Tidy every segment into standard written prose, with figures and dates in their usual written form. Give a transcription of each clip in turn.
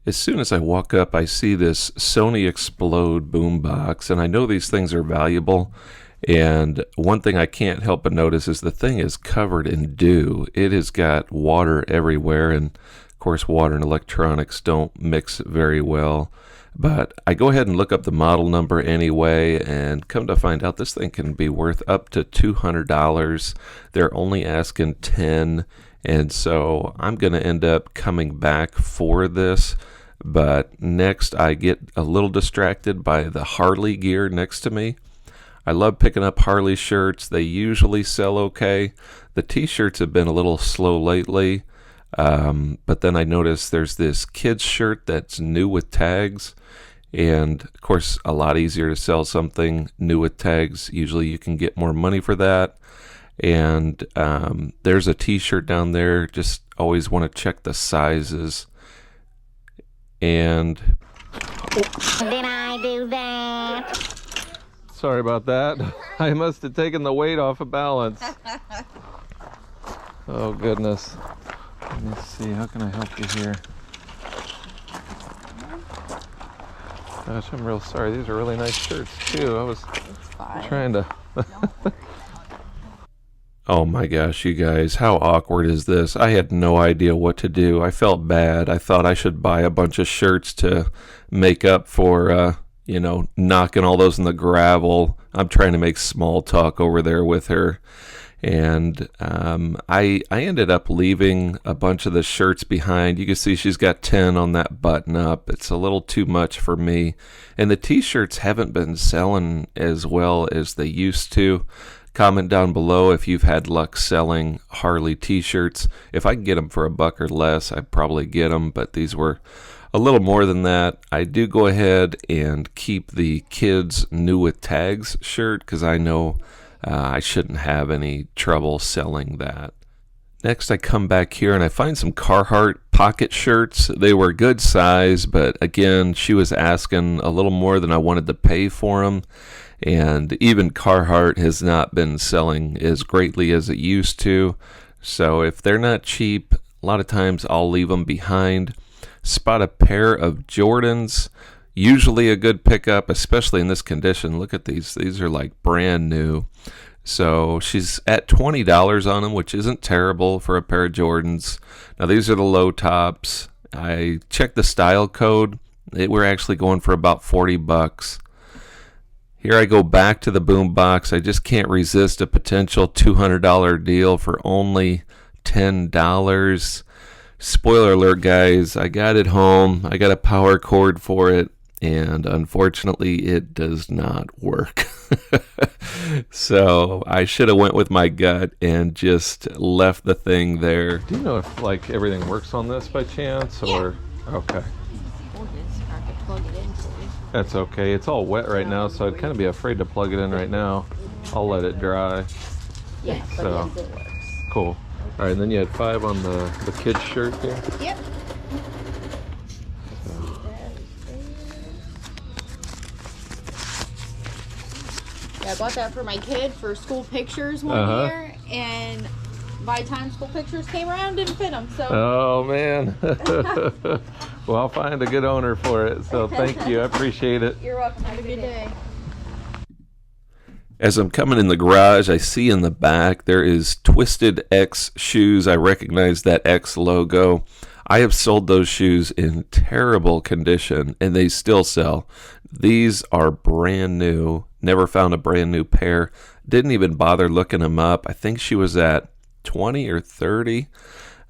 As soon as I walk up, I see this Sony Explode boombox, and I know these things are valuable. And one thing I can't help but notice is the thing is covered in dew. It has got water everywhere, and of course, water and electronics don't mix very well. But I go ahead and look up the model number anyway, and come to find out this thing can be worth up to $200. They're only asking 10, and so I'm going to end up coming back for this. But next, I get a little distracted by the Harley gear next to me. I love picking up Harley shirts. They usually sell okay. The t-shirts have been a little slow lately. But then I noticed there's this kid's shirt that's new with tags. And of course, a lot easier to sell something new with tags. Usually you can get more money for that. And there's a t-shirt down there. Just always want to check the sizes. And did I do that? Sorry about that. I must have taken the weight off of balance. Oh goodness. Let me see, how can I help you here? Gosh, I'm real sorry. These are really nice shirts too. I was trying to... Oh my gosh, you guys, how awkward is this? I had no idea what to do. I felt bad. I thought I should buy a bunch of shirts to make up for, knocking all those in the gravel. I'm trying to make small talk over there with her. And I ended up leaving a bunch of the shirts behind. You can see she's got 10 on that button up. It's a little too much for me. And the t-shirts haven't been selling as well as they used to. Comment down below if you've had luck selling Harley t-shirts. If I can get them for $1 or less, I'd probably get them, but these were a little more than that. I do go ahead and keep the kids new with tags shirt because I know I shouldn't have any trouble selling that. Next, I come back here and I find some Carhart pocket shirts. They were good size, but again, she was asking a little more than I wanted to pay for them. And even Carhart has not been selling as greatly as it used to. So if they're not cheap, a lot of times I'll leave them behind. Spot a pair of Jordans. Usually a good pickup, especially in this condition. Look at these. These are like brand new. So she's at $20 on them, which isn't terrible for a pair of Jordans. Now these are the low tops. I checked the style code. We're actually going for about $40. Here I go back to the boombox. I just can't resist a potential $200 deal for only $10. Spoiler alert, guys. I got it home. I got a power cord for it, and unfortunately, it does not work. So I should have went with my gut and just left the thing there. Do you know if everything works on this by chance, or okay? That's okay. It's all wet right now, so I'd kind of be afraid to plug it in right now. I'll let it dry. Yeah, so but yes, it works. Cool. All right, and then you had 5 on the kid's shirt here? Yep. Yeah, I bought that for my kid for school pictures one year, and by the time school pictures came around, didn't fit them. So. Oh man. Well, I'll find a good owner for it. So thank you. I appreciate it. You're welcome. Have a good day. As I'm coming in the garage, I see in the back there is Twisted X shoes. I recognize that X logo. I have sold those shoes in terrible condition, and they still sell. These are brand new. Never found a brand new pair. Didn't even bother looking them up. I think she was at 20 or 30.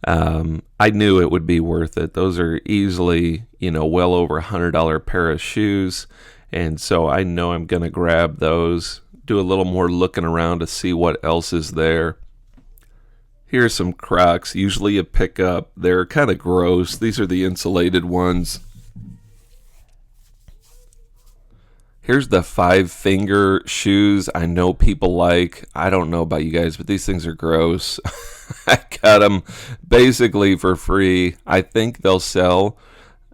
I knew it would be worth it. Those are easily, well over $100 pair of shoes. And so I know I'm going to grab those, do a little more looking around to see what else is there. Here's some Crocs, usually a pickup. They're kind of gross. These are the insulated ones. Here's the 5-finger shoes I know people like. I don't know about you guys, but these things are gross. I got them basically for free. I think they'll sell.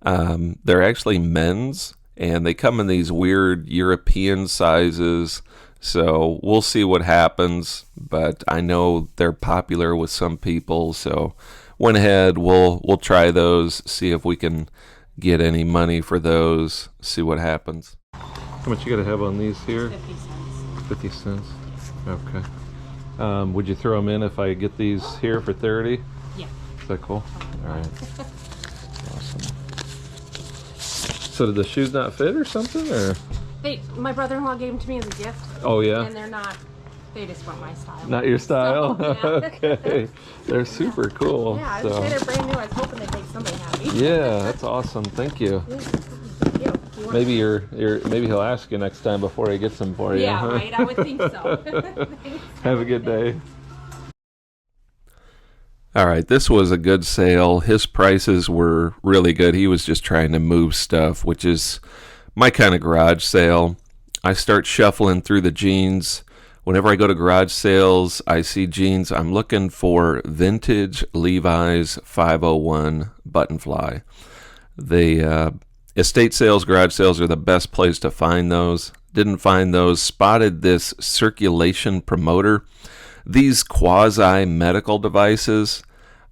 They're actually men's, and they come in these weird European sizes. So we'll see what happens, but I know they're popular with some people. So went ahead, we'll try those, see if we can get any money for those. See what happens. How much you gotta have on these here? 50 cents. 50 cents. Okay. Would you throw them in if I get these here for 30? Yeah. Is that cool? All right. Awesome. So did the shoes not fit or something, or? My brother-in-law gave them to me as a gift. Oh yeah. And they're not. They just weren't my style. Not your style. So, yeah. Okay. They're super cool. Yeah, I would say they're brand new. I was hoping they'd make somebody happy. Yeah, that's awesome. Thank you. Maybe maybe he'll ask you next time before he gets them for you. Yeah, right. I would think so. Have a good day. All right, this was a good sale. His prices were really good. He was just trying to move stuff, which is my kind of garage sale. I start shuffling through the jeans. Whenever I go to garage sales, I see jeans. I'm looking for vintage Levi's 501 button fly. The estate sales, garage sales are the best place to find those. Didn't find those. Spotted this circulation promoter. These quasi-medical devices,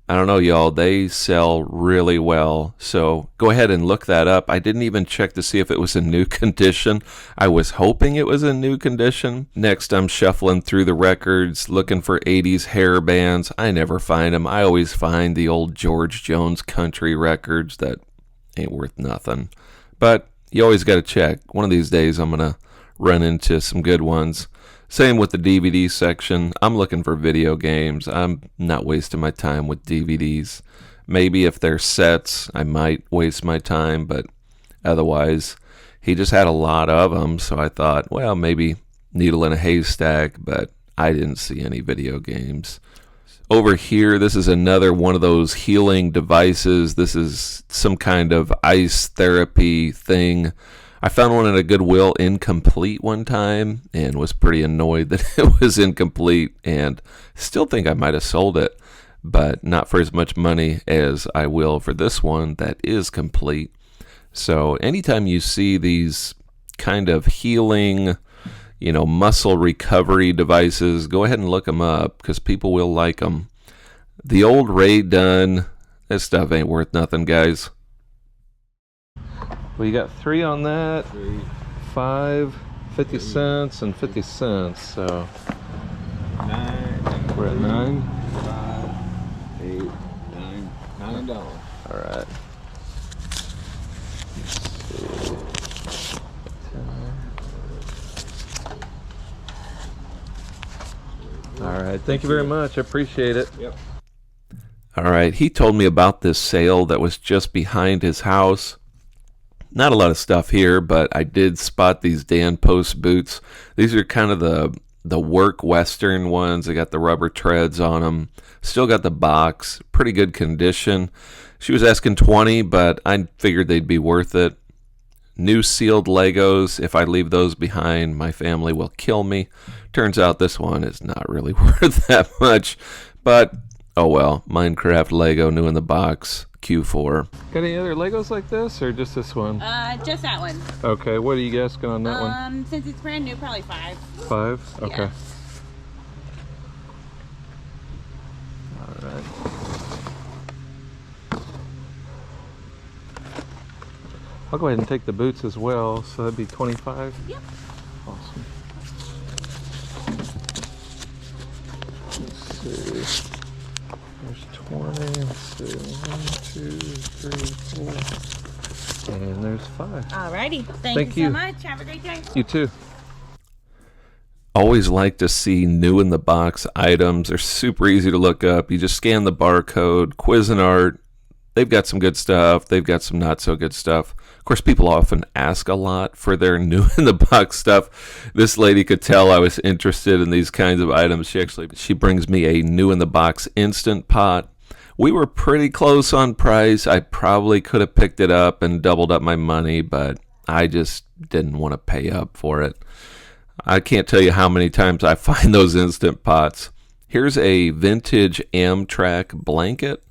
I don't know, y'all, they sell really well. So go ahead and look that up. I didn't even check to see if it was in new condition. I was hoping it was in new condition. Next, I'm shuffling through the records, looking for 80s hair bands. I never find them. I always find the old George Jones country records that ain't worth nothing. But you always got to check. One of these days, I'm going to run into some good ones. Same with the DVD section. I'm looking for video games. I'm not wasting my time with DVDs. Maybe if they're sets, I might waste my time, but otherwise, he just had a lot of them, so I thought, well, maybe needle in a haystack, but I didn't see any video games. Over here, this is another one of those healing devices. This is some kind of ice therapy thing. I found one at a Goodwill incomplete one time and was pretty annoyed that it was incomplete, and still think I might have sold it, but not for as much money as I will for this one that is complete. So anytime you see these kind of healing, muscle recovery devices, go ahead and look them up because people will like them. The old Ray Dunn, this stuff ain't worth nothing, guys. Well, you got 3 on that, 5, 50 cents, and 50 cents, so 9. We're at 9? 5, 8, 9. $9. All right. Let's see. All right, thank you very much. I appreciate it. Yep. All right, he told me about this sale that was just behind his house. Not a lot of stuff here, but I did spot these Dan Post boots. These are kind of the work Western ones. They got the rubber treads on them. Still got the box. Pretty good condition. She was asking 20, but I figured they'd be worth it. New sealed Legos. If I leave those behind, my family will kill me. Turns out this one is not really worth that much, but oh well. Minecraft Lego, new in the box. Q4. Got any other Legos like this, or just this one? Just that one. Okay, what are you asking on that one? Since it's brand new, probably 5. 5? Okay. Yeah. All right. I'll go ahead and take the boots as well, so that'd be 25? Yep. Awesome. Let's see. There's 20. Let's see. 1, 2, 3, 4. And there's 5. Alrighty. Thank you you so much. Have a great day. You too. Always like to see new in the box items. They're super easy to look up. You just scan the barcode. Cuisinart. They've got some good stuff. They've got some not so good stuff. Of course, people often ask a lot for their new in the box stuff. This lady could tell I was interested in these kinds of items. She brings me a new in the box Instant Pot. We were pretty close on price. I probably could have picked it up and doubled up my money, but I just didn't want to pay up for it. I can't tell you how many times I find those Instant Pots. Here's a vintage Amtrak blanket.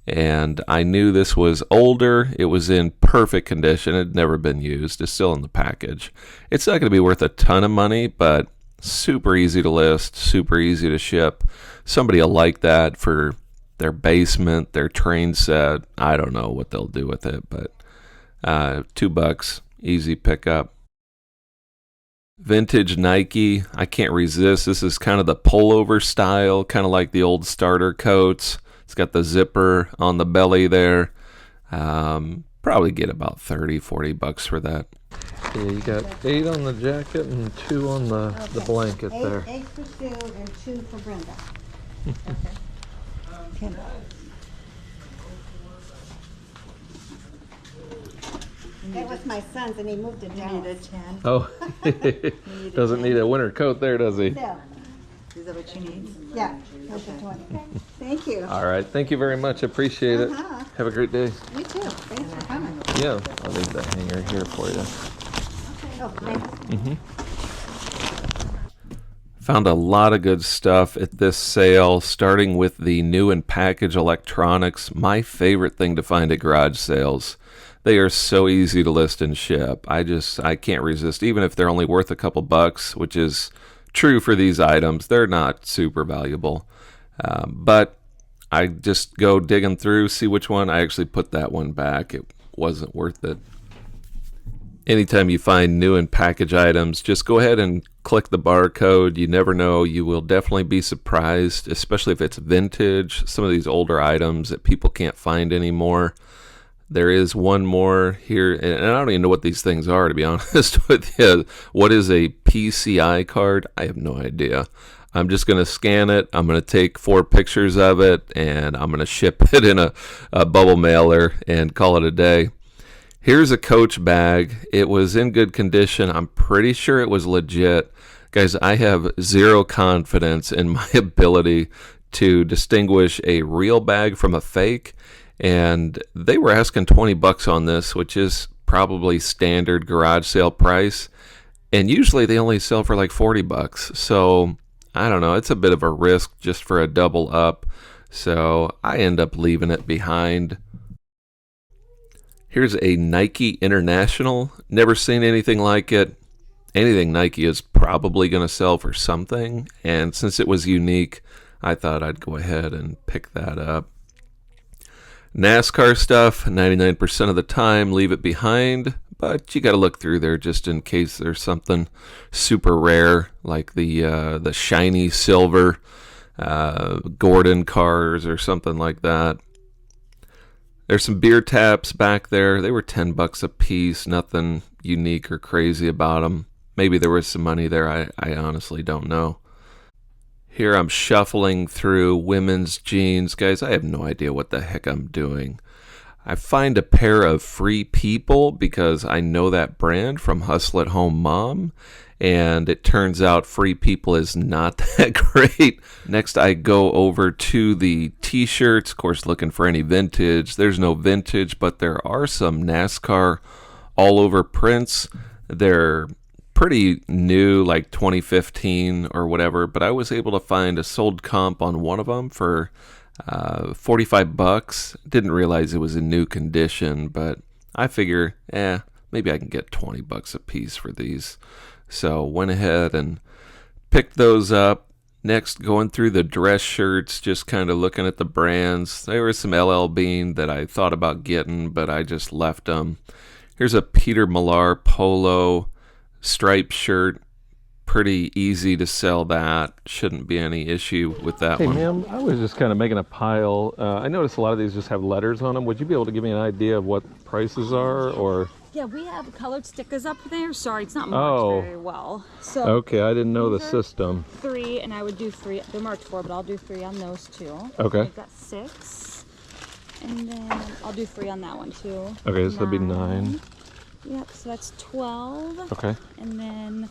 And I knew this was older. It was in perfect condition. It had never been used. It's still in the package. It's not going to be worth a ton of money, but super easy to list, super easy to ship. Somebody will like that for their basement, their train set. I don't know what they'll do with it, but $2, easy pickup. Vintage Nike, I can't resist. This is kind of the pullover style, kind of like the old starter coats. It's got the zipper on the belly there. Probably get about $30-40 for that. Yeah, you got 8 on the jacket and 2 on the blanket there. 8 for Sue and 2 for Brenda. Okay. $10. That was my son's, and he moved it down. You need a 10. Oh, doesn't need a winter coat there, does he? Yeah. Is that what you need? Yeah, that's a 20. Thank you. All right, thank you very much. Appreciate it. Have a great day. You too. Thanks for coming. Yeah, I'll leave the hanger here for you. Oh, thanks. Found a lot of good stuff at this sale, starting with the new and packaged electronics. My favorite thing to find at garage sales. They are so easy to list and ship. I can't resist, even if they're only worth a couple bucks, which is true for these items. They're not super valuable. But I just go digging through, see which one. I actually put that one back. It wasn't worth it. Anytime you find new and packaged items, just go ahead and click the barcode. You never know. You will definitely be surprised, especially if it's vintage. Some of these older items that people can't find anymore. There is one more here, and I don't even know what these things are, to be honest with you. What is a PCI card? I have no idea. I'm just going to scan it. I'm going to take 4 pictures of it, and I'm going to ship it in a bubble mailer and call it a day. Here's a Coach bag. It was in good condition. I'm pretty sure it was legit. Guys, I have zero confidence in my ability to distinguish a real bag from a fake. And they were asking $20 on this, which is probably standard garage sale price. And usually they only sell for like $40. So I don't know. It's a bit of a risk just for a double up. So I end up leaving it behind. Here's a Nike International. Never seen anything like it. Anything Nike is probably going to sell for something. And since it was unique, I thought I'd go ahead and pick that up. NASCAR stuff, 99% of the time, leave it behind, but you got to look through there just in case there's something super rare, like the shiny silver Gordon cars or something like that. There's some beer taps back there. They were $10 a piece, nothing unique or crazy about them. Maybe there was some money there, I honestly don't know. Here I'm shuffling through women's jeans. Guys, I have no idea what the heck I'm doing. I find a pair of Free People because I know that brand from Hustle at Home Mom. And it turns out Free People is not that great. Next, I go over to the t-shirts. Of course, looking for any vintage. There's no vintage, but there are some NASCAR all over prints. They're pretty new, like 2015 or whatever, but I was able to find a sold comp on one of them for $45. Didn't realize it was in new condition, but I figure, maybe I can get $20 a piece for these. So went ahead and picked those up. Next, going through the dress shirts, just kind of looking at the brands. There was some LL Bean that I thought about getting, but I just left them. Here's a Peter Millar polo striped shirt. Pretty easy to sell that. Shouldn't be any issue with that one. Hey, ma'am, I was just kind of making a pile. I noticed a lot of these just have letters on them. Would you be able to give me an idea of what prices are, or? Yeah, we have colored stickers up there. Sorry, it's not marked very well. So okay, I didn't know the system. 3, and I would do 3. They're marked 4, but I'll do 3 on those too. Okay. I've got 6, and then I'll do 3 on that one too. Okay, so that'd be 9. Yep, so that's 12. Okay. And then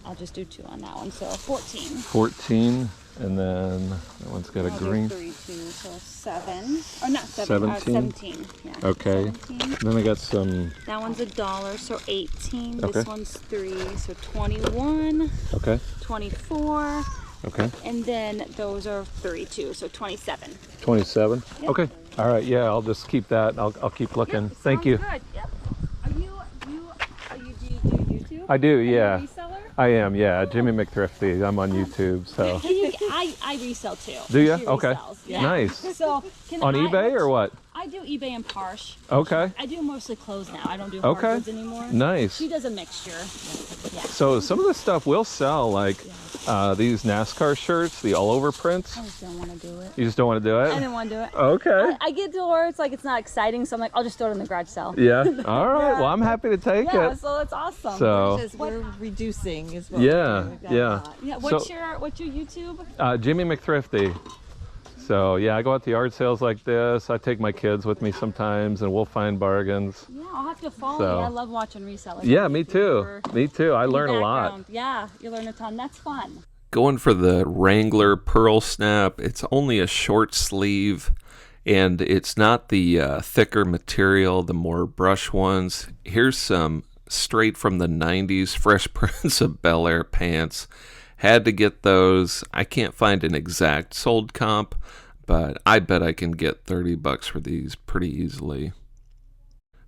I'll just do 2 on that one, so 14. 14, and then that one's got a green. 3 too, so 7. Or not 7. 17. Yeah. Okay. 17. Then I got some. That one's $1, so 18. Okay. This one's 3, so 21. Okay. 24. Okay. And then those are 32, so 27. 27. Yep. Okay. All right. Yeah, I'll just keep that. I'll keep looking. Yep, Thank you. Good. Yep. Do you do YouTube? I do. Yeah. Are you a reseller? I am. Yeah. Jimmy McThrifty. I'm on YouTube. So. I resell too. Do you? She Okay. resells, yeah. Nice. So On eBay or what? I I do eBay and Parsh. Okay. I do mostly clothes now. I don't do hard goods anymore. Nice. She does a mixture. Yeah. So some of this stuff will sell, like these NASCAR shirts, the all-over prints. I just don't want to do it. You just don't want to do it? I didn't want to do it. Okay. I get to where it's like it's not exciting, so I'm like, I'll just throw it in the garage sale. Yeah. All right. Well, I'm happy to take Yeah, it. so that's awesome. So. Because we're reducing as well. Yeah. Yeah. Yeah. What's your YouTube? Jimmy McThrifty. So yeah, I go out to yard sales like this. I take my kids with me sometimes, and we'll find bargains. Yeah, I'll have to follow So. you. I love watching resellers. Yeah, me too. Me too. I learn a lot. Background. Yeah, you learn a ton. That's fun. Going for the Wrangler Pearl Snap. It's only a short sleeve, and it's not the thicker material, the more brush ones. Here's some straight from the 90s Fresh Prince of Bel-Air pants. Had to get those. I can't find an exact sold comp, but I bet I can get $30 for these pretty easily.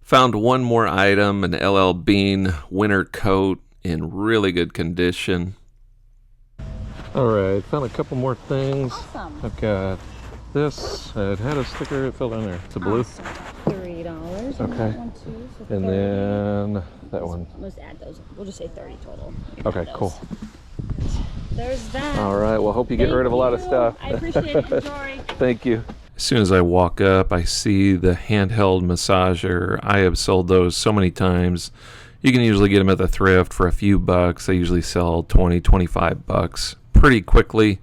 Found one more item, an LL Bean winter coat in really good condition. All right, found a couple more things. Awesome. I've got this. It had a sticker. It filled in there. It's a blue. Awesome. $30. Okay. That one too, so And 30. then that one. Let's add those. We'll just say 30 total. Okay, Add those. cool. There's that. All right, well, hope you get rid of a lot of stuff. I appreciate it. Enjoy. Thank you. As soon as I walk up, I see the handheld massager. I have sold those so many times. You can usually get them at the thrift for a few bucks. They usually sell $20-25 pretty quickly.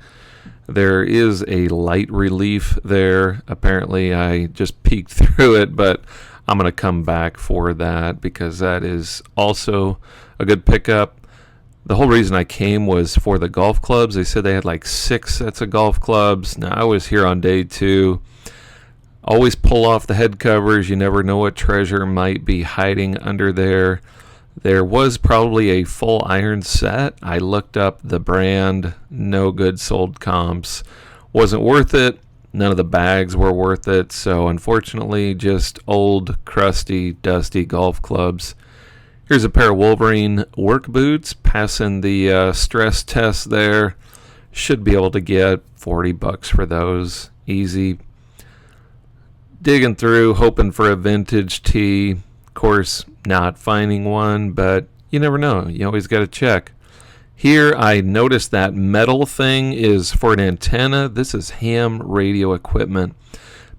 There is a light relief there. Apparently, I just peeked through it, but I'm going to come back for that because that is also a good pickup. The whole reason I came was for the golf clubs. They said they had like 6 sets of golf clubs. Now, I was here on day 2. Always pull off the head covers. You never know what treasure might be hiding under there. There was probably a full iron set. I looked up the brand. No good sold comps. Wasn't worth it. None of the bags were worth it. So unfortunately, just old, crusty, dusty golf clubs. Here's a pair of Wolverine work boots, passing the stress test there. Should be able to get $40 for those, easy. Digging through, hoping for a vintage tee. Of course, not finding one, but you never know. You always got to check. Here, I noticed that metal thing is for an antenna. This is ham radio equipment.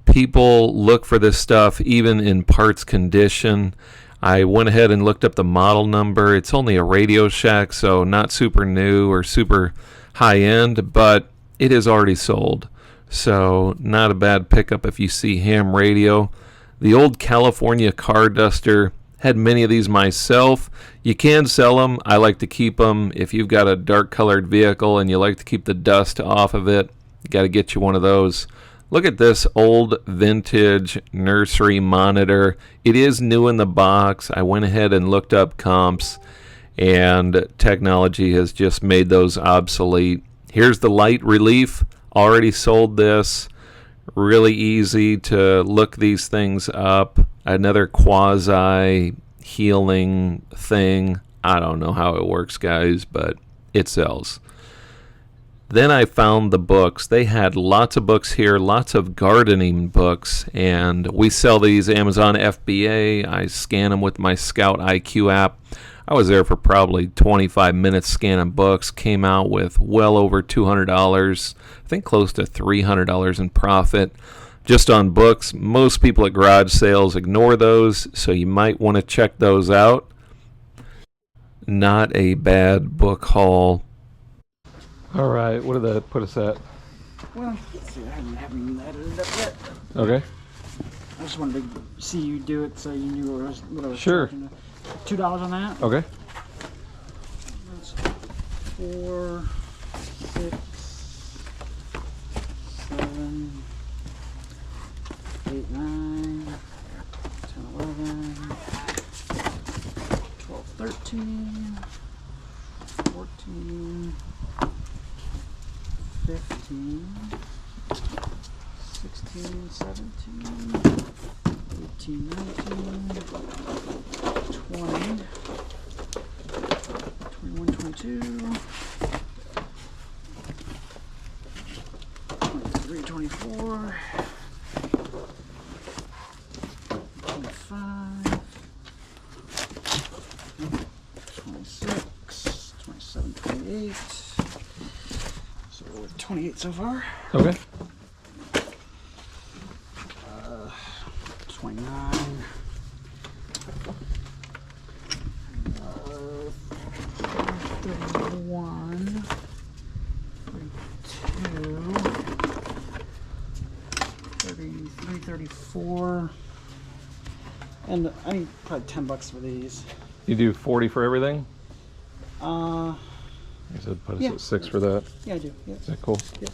People look for this stuff even in parts condition. I went ahead and looked up the model number. It's only a Radio Shack, so not super new or super high end, but it is already sold. So not a bad pickup if you see ham radio. The old California car duster, had many of these myself. You can sell them. I like to keep them. If you've got a dark colored vehicle and you like to keep the dust off of it, you got to get you one of those. Look at this old vintage nursery monitor. It is new in the box. I went ahead and looked up comps, and technology has just made those obsolete. Here's the light relief. Already sold this. Really easy to look these things up. Another quasi healing thing. I don't know how it works, guys, but it sells. Then I found the books. They had lots of books here, lots of gardening books, and we sell these Amazon FBA. I scan them with my Scout IQ app. I was there for probably 25 minutes scanning books, came out with well over $200, I think close to $300 in profit just on books. Most people at garage sales ignore those, so you might want to check those out. Not a bad book haul. All right, what did that put us at? Well, let's see, I haven't added it up yet. Okay. I just wanted to see you do it so you knew what I was Sure. charging. $2 on that. Okay. That's 4, 6, 7, 8, 9, 10, 11, 12, 13, 14, 15, 16, 17, 18, 19, 20, 21, 22, 23, 24, 28. So we're at 28 so far. Okay. 29. 31. 32. 33, 34. And I need probably $10 for these. You do 40 for everything? Uh, You said put us Yeah. at 6 for that. yeah, I do. Yeah. Is that cool? Yeah.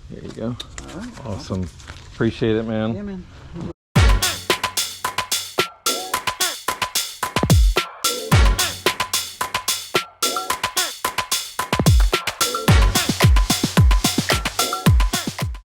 Here you go. All right. Awesome. Appreciate it, man. Yeah, man.